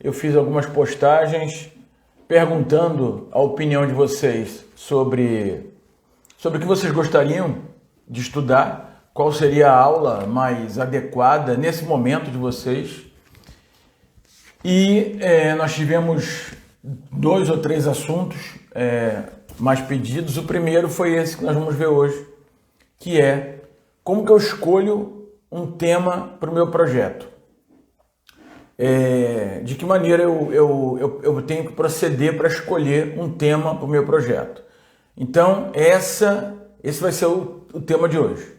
eu fiz algumas postagens perguntando a opinião de vocês sobre o que vocês gostariam de estudar, qual seria a aula mais adequada nesse momento de vocês. E nós tivemos 2 ou 3 assuntos mais pedidos. O primeiro foi esse que nós vamos ver hoje, que é como que eu escolho um tema para o meu projeto. De que maneira eu tenho que proceder para escolher um tema para o meu projeto. Então, esse vai ser o tema de hoje,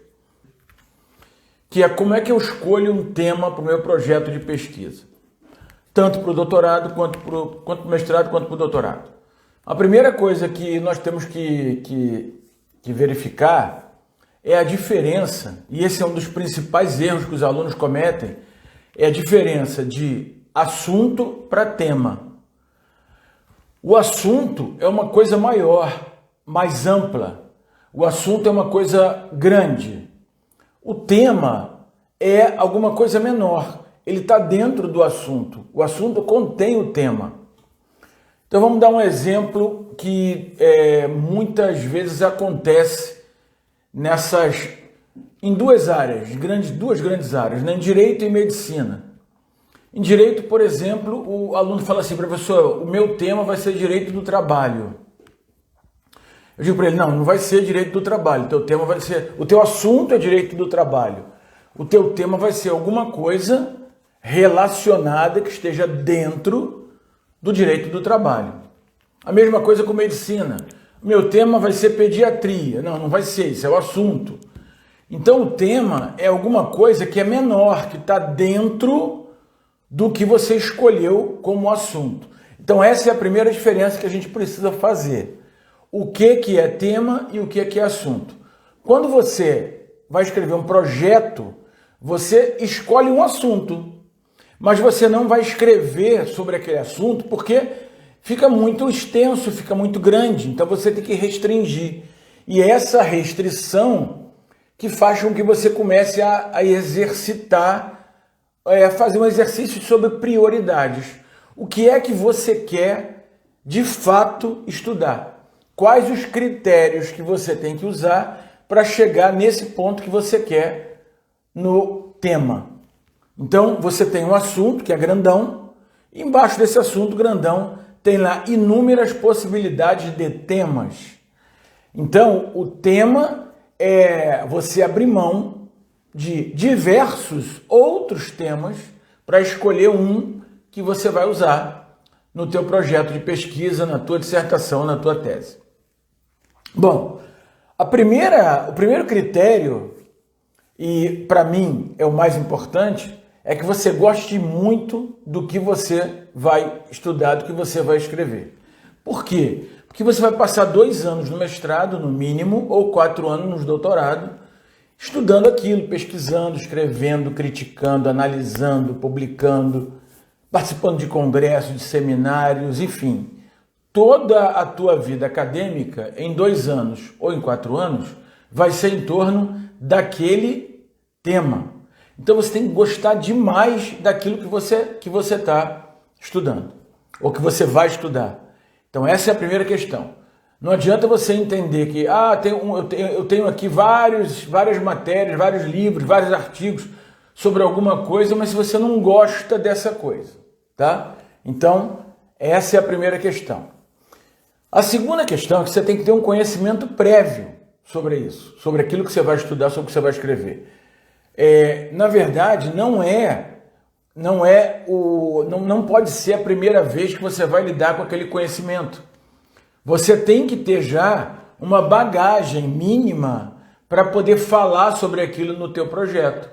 que é como é que eu escolho um tema para o meu projeto de pesquisa, tanto para o doutorado, quanto para o mestrado, quanto para o doutorado. A primeira coisa que nós temos que verificar é a diferença, e esse é um dos principais erros que os alunos cometem, é a diferença de assunto para tema. O assunto é uma coisa maior, mais ampla. O assunto é uma coisa grande. O tema é alguma coisa menor. Ele está dentro do assunto. O assunto contém o tema. Então vamos dar um exemplo que muitas vezes acontece em duas grandes áreas, né? Em direito e medicina. Em direito, por exemplo, o aluno fala assim: professor, o meu tema vai ser direito do trabalho. Eu digo para ele: não vai ser direito do trabalho. O teu assunto é direito do trabalho. O teu tema vai ser alguma coisa relacionada que esteja dentro do direito do trabalho. A mesma coisa com medicina. O meu tema vai ser pediatria. Não vai ser, isso é o assunto. Então o tema é alguma coisa que é menor, que está dentro do que você escolheu como assunto. Então essa é a primeira diferença que a gente precisa fazer. O que é tema e o que é assunto. Quando você vai escrever um projeto, você escolhe um assunto, mas você não vai escrever sobre aquele assunto porque fica muito extenso, fica muito grande, então você tem que restringir. E é essa restrição que faz com que você comece a exercitar, fazer um exercício sobre prioridades. O que é que você quer de fato estudar? Quais os critérios que você tem que usar para chegar nesse ponto que você quer no tema? Então, você tem um assunto que é grandão, e embaixo desse assunto grandão tem lá inúmeras possibilidades de temas. Então, o tema é você abrir mão de diversos outros temas para escolher um que você vai usar no teu projeto de pesquisa, na tua dissertação, na tua tese. Bom, o primeiro critério, e para mim é o mais importante, é que você goste muito do que você vai estudar, do que você vai escrever. Por quê? Porque você vai passar 2 anos no mestrado, no mínimo, ou 4 anos no doutorado, estudando aquilo, pesquisando, escrevendo, criticando, analisando, publicando, participando de congressos, de seminários, enfim. Toda a tua vida acadêmica, em 2 anos ou em 4 anos, vai ser em torno daquele tema. Então você tem que gostar demais daquilo que você está estudando, ou que você vai estudar. Então essa é a primeira questão. Não adianta você entender que eu tenho aqui várias matérias, vários livros, vários artigos sobre alguma coisa, mas se você não gosta dessa coisa, tá? Então essa é a primeira questão. A segunda questão é que você tem que ter um conhecimento prévio sobre isso, sobre aquilo que você vai estudar, sobre o que você vai escrever. Na verdade, não pode ser a primeira vez que você vai lidar com aquele conhecimento. Você tem que ter já uma bagagem mínima para poder falar sobre aquilo no teu projeto,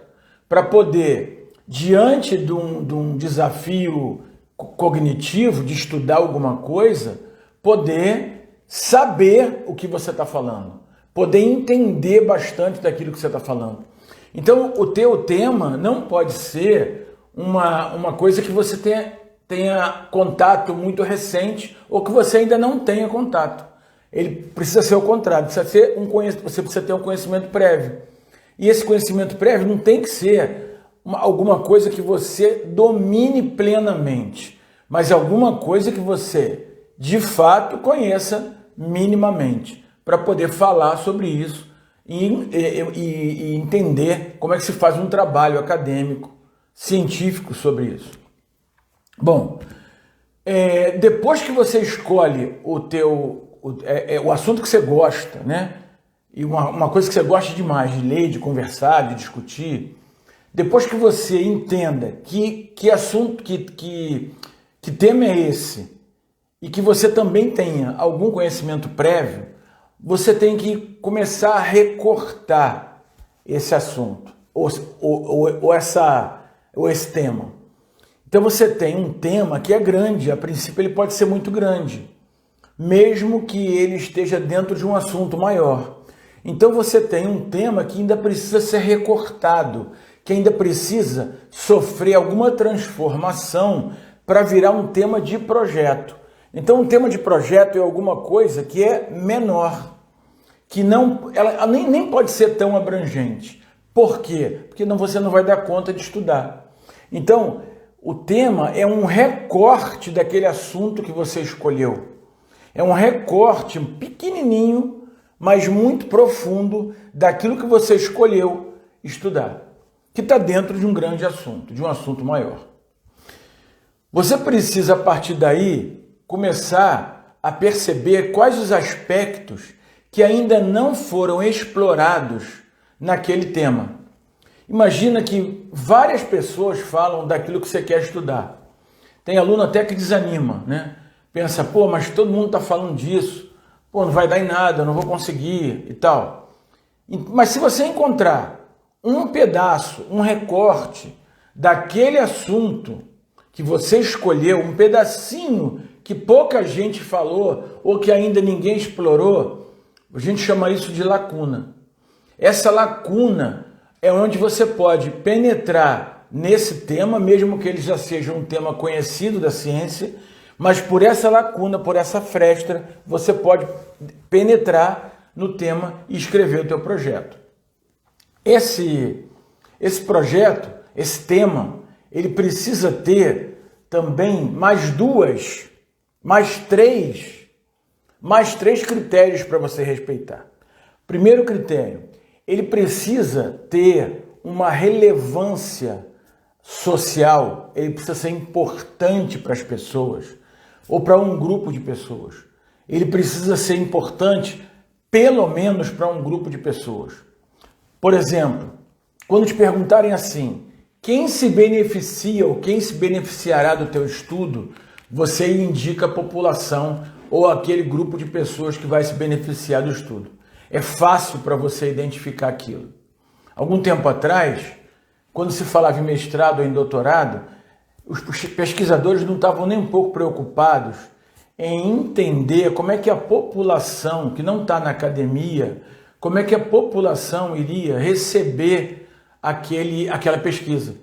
para poder, diante de um desafio cognitivo, de estudar alguma coisa, poder saber o que você está falando, poder entender bastante daquilo que você está falando. Então, o teu tema não pode ser uma coisa que você tenha contato muito recente ou que você ainda não tenha contato. Ele precisa ser o contrário, você precisa ter um conhecimento prévio. E esse conhecimento prévio não tem que ser alguma coisa que você domine plenamente. mas alguma coisa que você de fato conheça minimamente, para poder falar sobre isso e entender como é que se faz um trabalho acadêmico, científico sobre isso. Bom, depois que você escolhe o assunto que você gosta, né? E uma coisa que você gosta demais de ler, de conversar, de discutir, depois que você entenda que assunto, que tema é esse, e que você também tenha algum conhecimento prévio, você tem que começar a recortar esse assunto, ou esse tema. Então você tem um tema que é grande, a princípio ele pode ser muito grande, mesmo que ele esteja dentro de um assunto maior. Então você tem um tema que ainda precisa ser recortado, que ainda precisa sofrer alguma transformação para virar um tema de projeto. Então um tema de projeto é alguma coisa que é menor, que ela nem pode ser tão abrangente. Por quê? Porque você não vai dar conta de estudar. Então, o tema é um recorte daquele assunto que você escolheu. É um recorte pequenininho, mas muito profundo daquilo que você escolheu estudar, que está dentro de um grande assunto, de um assunto maior. Você precisa, a partir daí, começar a perceber quais os aspectos que ainda não foram explorados naquele tema. Imagina que várias pessoas falam daquilo que você quer estudar. Tem aluno até que desanima, né? Pensa, pô, mas todo mundo está falando disso. Pô, não vai dar em nada, eu não vou conseguir e tal. Mas se você encontrar um pedaço, um recorte daquele assunto que você escolheu, um pedacinho que pouca gente falou ou que ainda ninguém explorou, a gente chama isso de lacuna. Essa lacuna é onde você pode penetrar nesse tema, mesmo que ele já seja um tema conhecido da ciência, mas por essa lacuna, por essa fresta, você pode penetrar no tema e escrever o teu projeto. Esse projeto, esse tema, ele precisa ter também mais três critérios para você respeitar. Primeiro critério, ele precisa ter uma relevância social, ele precisa ser importante para as pessoas ou para um grupo de pessoas. Ele precisa ser importante pelo menos para um grupo de pessoas. Por exemplo, quando te perguntarem assim, quem se beneficia ou quem se beneficiará do teu estudo, você indica a população ou aquele grupo de pessoas que vai se beneficiar do estudo. É fácil para você identificar aquilo. Algum tempo atrás, quando se falava em mestrado ou em doutorado, os pesquisadores não estavam nem um pouco preocupados em entender como é que a população que não está na academia, como é que a população iria receber aquela pesquisa.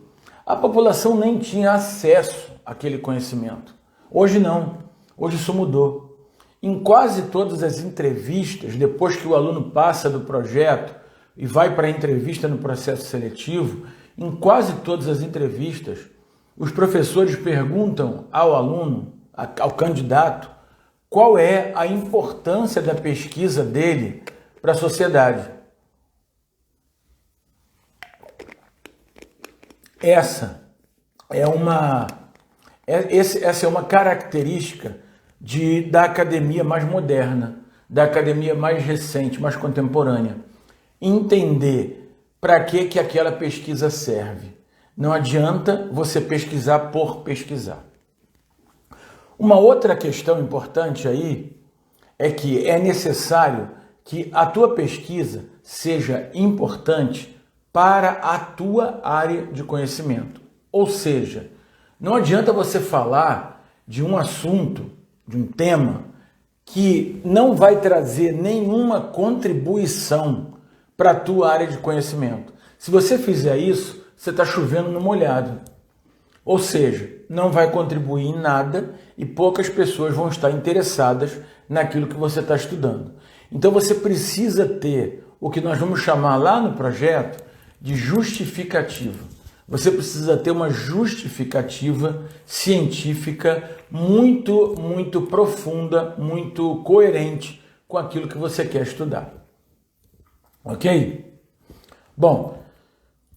A população nem tinha acesso àquele conhecimento. Hoje não, hoje isso mudou. Em quase todas as entrevistas, depois que o aluno passa do projeto e vai para a entrevista no processo seletivo, em quase todas as entrevistas, os professores perguntam ao aluno, ao candidato, qual é a importância da pesquisa dele para a sociedade. Essa é uma característica da academia mais moderna, da academia mais recente, mais contemporânea. Entender para que aquela pesquisa serve. Não adianta você pesquisar por pesquisar. Uma outra questão importante aí é que é necessário que a tua pesquisa seja importante para a tua área de conhecimento. Ou seja, não adianta você falar de um assunto, de um tema, que não vai trazer nenhuma contribuição para a tua área de conhecimento. Se você fizer isso, você está chovendo no molhado. Ou seja, não vai contribuir em nada e poucas pessoas vão estar interessadas naquilo que você está estudando. Então você precisa ter o que nós vamos chamar lá no projeto de justificativa. Você precisa ter uma justificativa científica muito, muito profunda, muito coerente com aquilo que você quer estudar. Ok? Bom,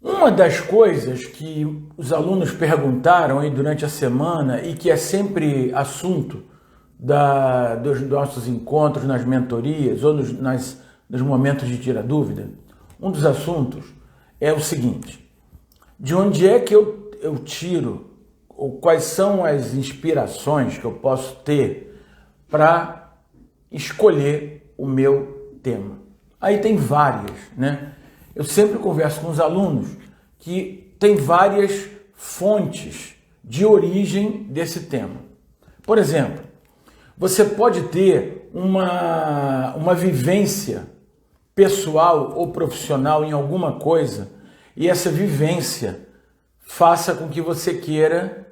uma das coisas que os alunos perguntaram aí durante a semana e que é sempre assunto dos nossos encontros nas mentorias ou nos momentos de tirar dúvida, um dos assuntos é o seguinte: de onde é que eu tiro, ou quais são as inspirações que eu posso ter para escolher o meu tema? Aí tem várias, né? Eu sempre converso com os alunos que tem várias fontes de origem desse tema. Por exemplo, você pode ter uma vivência pessoal ou profissional em alguma coisa e essa vivência faça com que você queira,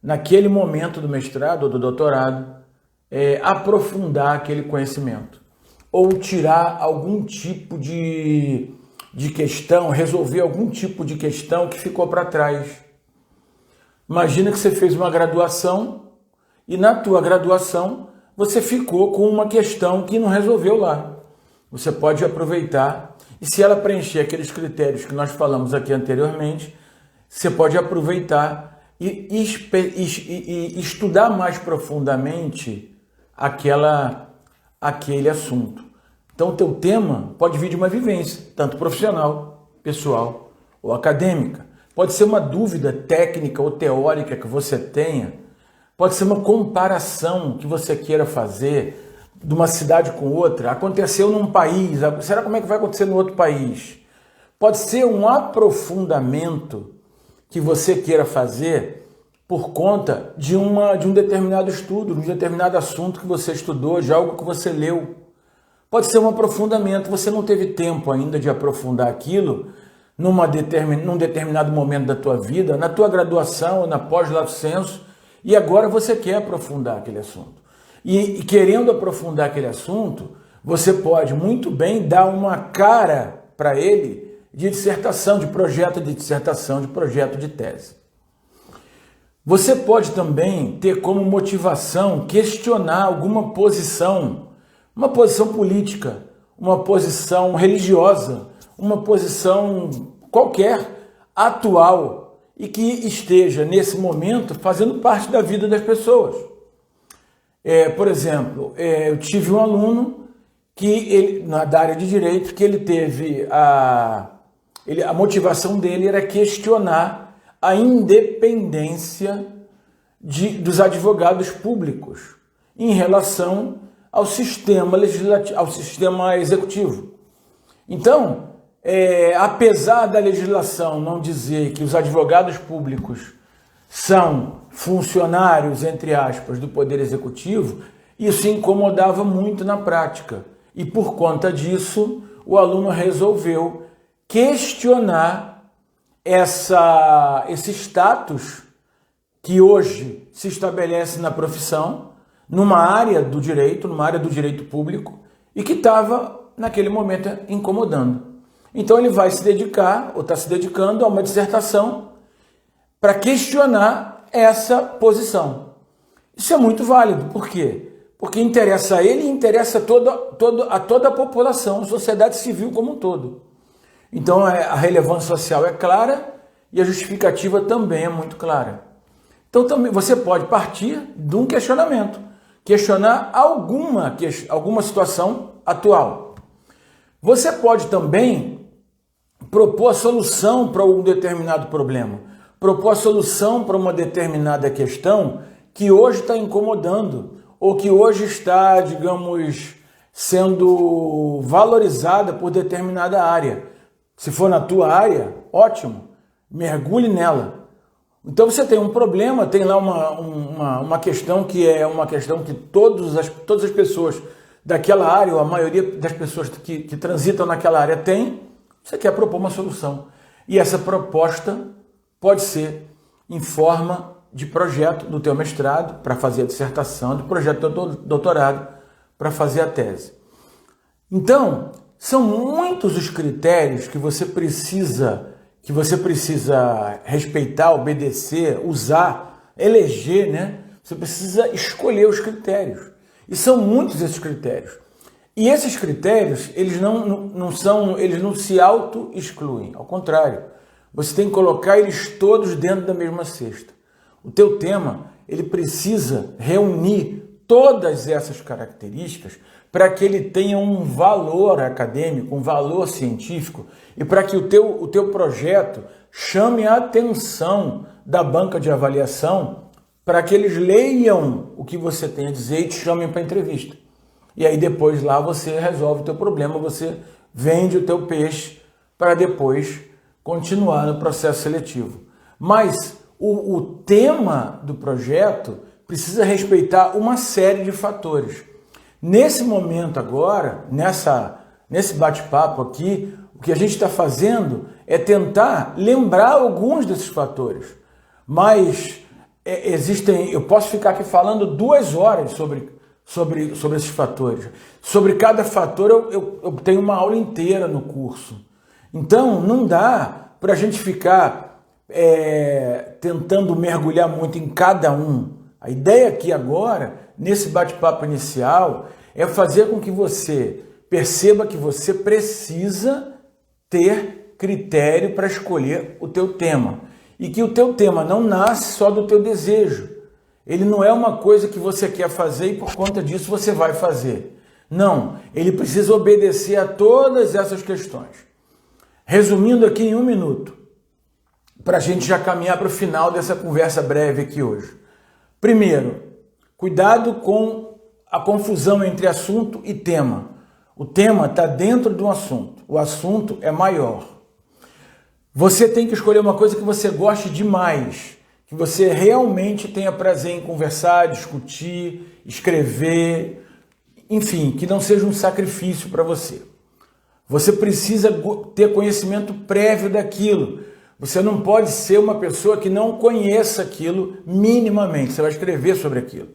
naquele momento do mestrado ou do doutorado, aprofundar aquele conhecimento ou tirar algum tipo de questão, resolver algum tipo de questão que ficou para trás. Imagina que você fez uma graduação e na tua graduação você ficou com uma questão que não resolveu lá. Você pode aproveitar e, se ela preencher aqueles critérios que nós falamos aqui anteriormente, você pode aproveitar e estudar mais profundamente aquele assunto. Então, o teu tema pode vir de uma vivência, tanto profissional, pessoal ou acadêmica. Pode ser uma dúvida técnica ou teórica que você tenha. Pode ser uma comparação que você queira fazer de uma cidade com outra. Aconteceu num país, será como é que vai acontecer no outro país? Pode ser um aprofundamento que você queira fazer por conta de um determinado estudo, de um determinado assunto que você estudou, de algo que você leu. Pode ser um aprofundamento, você não teve tempo ainda de aprofundar aquilo num determinado momento da tua vida, na tua graduação ou na pós-lato sensu, e agora você quer aprofundar aquele assunto. E querendo aprofundar aquele assunto, você pode muito bem dar uma cara para ele de dissertação, de projeto de dissertação, de projeto de tese. Você pode também ter como motivação questionar alguma posição, uma posição política, uma posição religiosa, uma posição qualquer, atual, e que esteja, nesse momento, fazendo parte da vida das pessoas. Por exemplo, eu tive um aluno da área de direito, que ele teve a motivação dele era questionar a independência dos advogados públicos em relação ao sistema legislativo, ao sistema executivo. Então, apesar da legislação não dizer que os advogados públicos são funcionários, entre aspas, do Poder Executivo, isso incomodava muito na prática. E por conta disso, o aluno resolveu questionar esse status que hoje se estabelece na profissão, numa área do direito público, e que estava, naquele momento, incomodando. Então ele vai se dedicar, ou está se dedicando a uma dissertação para questionar essa posição. Isso é muito válido. Por quê? Porque interessa a ele e interessa a toda a população, a sociedade civil como um todo. Então a relevância social é clara e a justificativa também é muito clara. Então também você pode partir de um questionamento, questionar alguma situação atual. Você pode também propor a solução para um determinado problema, propor a solução para uma determinada questão que hoje está incomodando ou que hoje está, digamos, sendo valorizada por determinada área. Se for na tua área, ótimo, mergulhe nela. Então você tem um problema, tem lá uma questão que é uma questão que todas as pessoas daquela área, ou a maioria das pessoas que transitam naquela área tem, você quer propor uma solução. E essa proposta pode ser em forma de projeto do teu mestrado, para fazer a dissertação, de projeto do doutorado, para fazer a tese. Então, são muitos os critérios que você precisa que você precisa respeitar, obedecer, usar, eleger, né? Você precisa escolher os critérios. E são muitos esses critérios. E esses critérios, eles não se auto-excluem. Ao contrário, você tem que colocar eles todos dentro da mesma cesta. O teu tema, ele precisa reunir todas essas características para que ele tenha um valor acadêmico, um valor científico e para que o teu projeto chame a atenção da banca de avaliação para que eles leiam o que você tem a dizer e te chamem para entrevista. E aí depois lá você resolve o teu problema, você vende o teu peixe para depois continuar no processo seletivo. Mas o tema do projeto precisa respeitar uma série de fatores. Nesse momento agora, nesse bate-papo aqui, o que a gente está fazendo é tentar lembrar alguns desses fatores. Mas eu posso ficar aqui falando 2 horas sobre esses fatores. Sobre cada fator eu tenho uma aula inteira no curso. Então não dá para a gente ficar tentando mergulhar muito em cada um. A ideia aqui agora, nesse bate-papo inicial, é fazer com que você perceba que você precisa ter critério para escolher o teu tema. E que o teu tema não nasce só do teu desejo. Ele não é uma coisa que você quer fazer e por conta disso você vai fazer. Não, ele precisa obedecer a todas essas questões. Resumindo aqui em 1 minuto, para a gente já caminhar para o final dessa conversa breve aqui hoje. Primeiro, cuidado com a confusão entre assunto e tema. O tema está dentro do assunto, o assunto é maior. Você tem que escolher uma coisa que você goste demais, que você realmente tenha prazer em conversar, discutir, escrever, enfim, que não seja um sacrifício para você. Você precisa ter conhecimento prévio daquilo. Você não pode ser uma pessoa que não conheça aquilo minimamente. Você vai escrever sobre aquilo.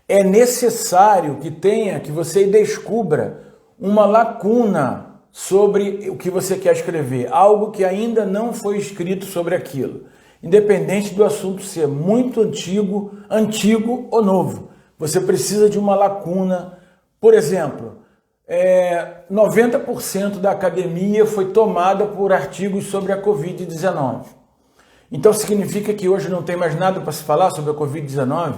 É necessário que você descubra uma lacuna sobre o que você quer escrever. Algo que ainda não foi escrito sobre aquilo. Independente do assunto ser muito antigo ou novo. Você precisa de uma lacuna. Por exemplo, 90% da academia foi tomada por artigos sobre a Covid-19. Então significa que hoje não tem mais nada para se falar sobre a Covid-19?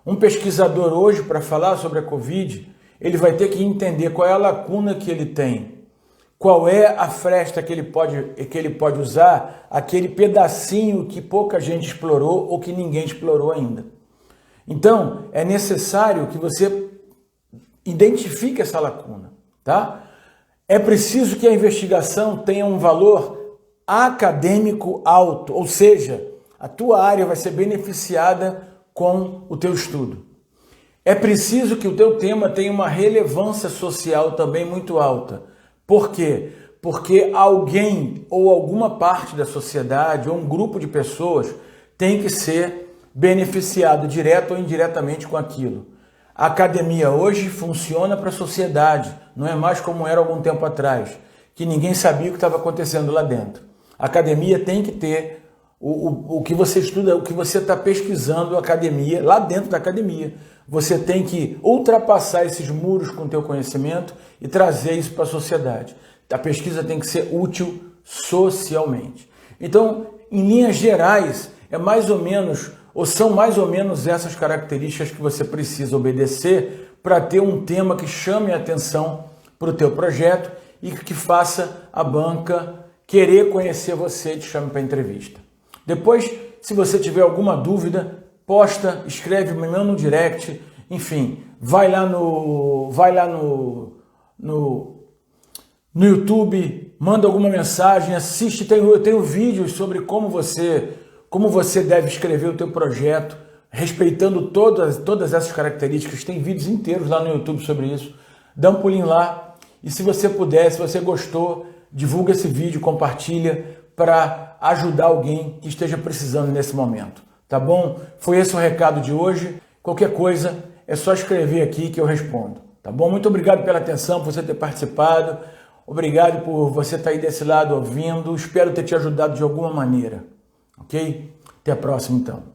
Um pesquisador hoje, para falar sobre a Covid, ele vai ter que entender qual é a lacuna que ele tem, qual é a fresta que ele pode usar, aquele pedacinho que pouca gente explorou ou que ninguém explorou ainda. Então, é necessário que você identifique essa lacuna, tá? É preciso que a investigação tenha um valor acadêmico alto, ou seja, a tua área vai ser beneficiada com o teu estudo. É preciso que o teu tema tenha uma relevância social também muito alta. Por quê? Porque alguém ou alguma parte da sociedade ou um grupo de pessoas tem que ser beneficiado direto ou indiretamente com aquilo. A academia hoje funciona para a sociedade, não é mais como era algum tempo atrás, que ninguém sabia o que estava acontecendo lá dentro. A academia tem que ter o que você estuda, o que você está pesquisando academia, lá dentro da academia. Você tem que ultrapassar esses muros com o teu conhecimento e trazer isso para a sociedade. A pesquisa tem que ser útil socialmente. Então, em linhas gerais, são mais ou menos essas características que você precisa obedecer para ter um tema que chame a atenção para o teu projeto e que faça a banca querer conhecer você e te chame para entrevista. Depois, se você tiver alguma dúvida, posta, escreve, me manda no direct, enfim, vai lá no YouTube, manda alguma mensagem, assiste, eu tenho vídeos sobre como você deve escrever o teu projeto, respeitando todas essas características. Tem vídeos inteiros lá no YouTube sobre isso. Dá um pulinho lá e se você puder, se você gostou, divulga esse vídeo, compartilha para ajudar alguém que esteja precisando nesse momento. Tá bom? Foi esse o recado de hoje. Qualquer coisa é só escrever aqui que eu respondo. Tá bom? Muito obrigado pela atenção, por você ter participado. Obrigado por você estar aí desse lado ouvindo. Espero ter te ajudado de alguma maneira. Ok? Até a próxima, então.